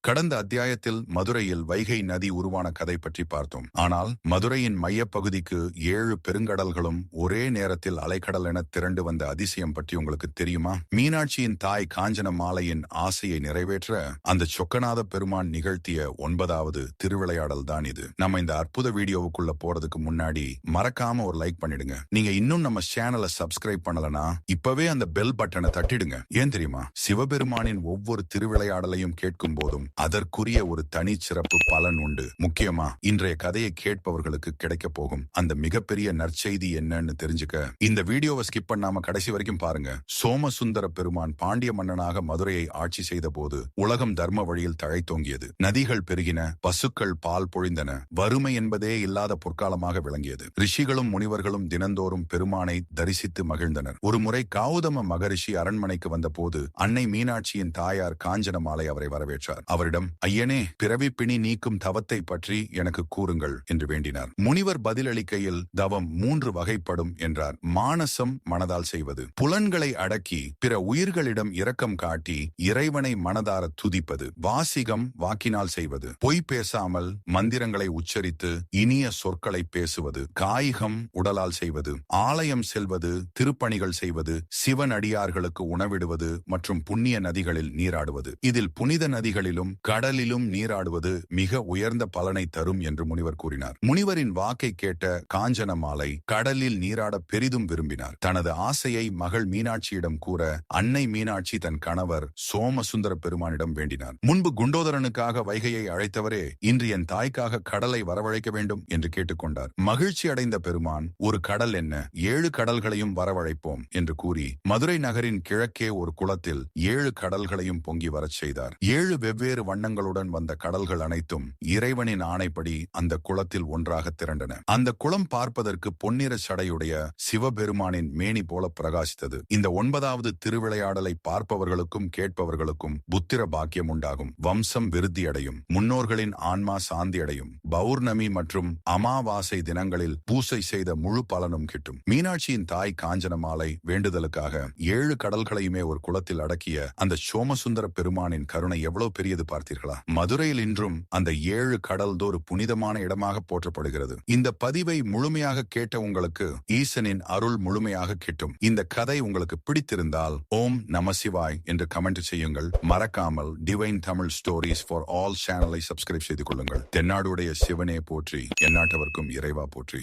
கடந்த அத்தியாயத்தில் மதுரையில் வைகை நதி உருவான கதை பற்றி பார்த்தோம். ஆனால் மதுரையின் மையப்பகுதிக்கு 7 பெருங்கடல்களும் ஒரே நேரத்தில் அலைக்கடல் என திரண்டு வந்த அதிசயம் பற்றி உங்களுக்கு தெரியுமா? மீனாட்சியின் தாய் காஞ்சன மாலையின் ஆசையை நிறைவேற்ற அந்த சொக்கநாத பெருமான் நிகழ்த்திய 9வது திருவிளையாடல் தான் இது. நம்ம இந்த அற்புத வீடியோவுக்குள்ள போறதுக்கு முன்னாடி மறக்காம ஒரு லைக் பண்ணிடுங்க. நீங்க இன்னும் நம்ம சேனலை சப்ஸ்கிரைப் பண்ணலனா இப்பவே அந்த பெல் பட்டனை தட்டிடுங்க. ஏன் தெரியுமா? சிவபெருமானின் ஒவ்வொரு திருவிளையாடலையும் கேட்கும் போதும் அதற்குரிய ஒரு தனி சிறப்பு பலன் உண்டு. முக்கியமா இன்றைய கதையை கேட்பவர்களுக்கு கிடைக்க போகும் அந்த மிகப்பெரிய நற்செய்தி என்னன்னு தெரிஞ்சுக்க இந்த வீடியோவை ஸ்கிப் பண்ணாம கடைசி வரைக்கும் பாருங்க. சோமசுந்தர பெருமான் பாண்டிய மன்னனாக மதுரையை ஆட்சி செய்த போது உலகம் தர்ம வழியில் தழைத்தோங்கியது. நதிகள் பெருகின, பசுக்கள் பால் பொழிந்தன. வறுமை என்பதே இல்லாத பொற்காலமாக விளங்கியது. ரிஷிகளும் முனிவர்களும் தினந்தோறும் பெருமானை தரிசித்து மகிழ்ந்தனர். ஒரு முறை கௌதம மகரிஷி அரண்மனைக்கு வந்த போது அன்னை மீனாட்சியின் தாயார் காஞ்சன மாலை அவரை வரவேற்றார். அவரிடம், ஐயனே, பிறவி பிணி நீக்கும் தவத்தை பற்றி எனக்கு கூறுங்கள் என்று வேண்டினார். முனிவர் பதிலளிக்கையில், தவம் 3 வகைப்படும் என்றார். மானசம், மனதால் செய்வது. புலன்களை அடக்கி பிற உயிர்களிடம் இரக்கம் காட்டி இறைவனை மனதார துதிப்பது. வாசிகம், வாக்கினால் செய்வது. பொய் பேசாமல் மந்திரங்களை உச்சரித்து இனிய சொற்களை பேசுவது. காய்கம், உடலால் செய்வது. ஆலயம் செல்வது, திருப்பணிகள் செய்வது, சிவன் அடியார்களுக்கு உணவிடுவது மற்றும் புண்ணிய நதிகளில் நீராடுவது. இதில் புனித நதிகளிலும் கடலிலும் நீராடுவது மிக உயர்ந்த பலனை தரும் என்று முனிவர் கூறினார். முனிவரின் வாக்கை கேட்ட காஞ்சன மாலை கடலில் நீராட பெரிதும் விரும்பினார். தனது ஆசையை மகள் மீனாட்சியிடம் கூற அன்னை மீனாட்சி தன் கணவர் சோமசுந்தர பெருமானிடம் வேண்டினார். முன்பு குண்டோதரனுக்காக வைகையை அழைத்தவரே இன்று என் தாய்க்காக கடலை வரவழைக்க வேண்டும் என்று கேட்டுக்கொண்டார். மகிழ்ச்சி அடைந்த பெருமான், ஒரு கடல் என்ன, 7 கடல்களையும் வரவழைப்போம் என்று கூறி மதுரை நகரின் கிழக்கே ஒரு குளத்தில் 7 கடல்களையும் பொங்கி வரச் செய்தார். 7 வெவ்வேறு வண்ணங்களுடன் வந்த கடல்கள் அனைத்தும் இறைவனின் ஆணைப்படி அந்த குளத்தில் ஒன்றாக திரண்டன. அந்த குளம் பார்ப்பதற்கு பொன்னிற சடையுடைய சிவபெருமானின் மேனி போல பிரகாசித்தது. இந்த 9வது திருவிளையாடலை பார்ப்பவர்களுக்கும் கேட்பவர்களுக்கும் புத்திர பாக்கியம் உண்டாகும், வம்சம் விருத்தியடையும், முன்னோர்களின் ஆன்மா சாந்தி அடையும், பௌர்ணமி மற்றும் அமாவாசை தினங்களில் பூசை செய்த முழு பலனும் கிட்டும். மீனாட்சியின் தாய் காஞ்சன மாலை வேண்டுதலுக்காக 7 கடல்களையுமே ஒரு குளத்தில் அடக்கிய அந்த சோமசுந்தர பெருமானின் கருணை எவ்வளவு பெரியது பார்த்தீர்களா? மதுரையில் இன்றும் அந்த 7 கடல் ஒரு புனிதமான இடமாக போற்றப்படுகிறது. இந்த பதிவை முழுமையாக கேட்ட உங்களுக்கு ஈசனின் அருள் முழுமையாக கிட்டும். இந்த கதை உங்களுக்கு பிடித்திருந்தால் ஓம் நம சிவாய் என்று கமெண்ட் செய்யுங்கள். மறக்காமல் divine Tamil stories for all சேனலை சப்ஸ்கிரைப் செய்து கொள்ளுங்கள். தென்னாடுடைய சிவனே போற்றி, எந்நாட்டவர்க்கும் இறைவா போற்றி.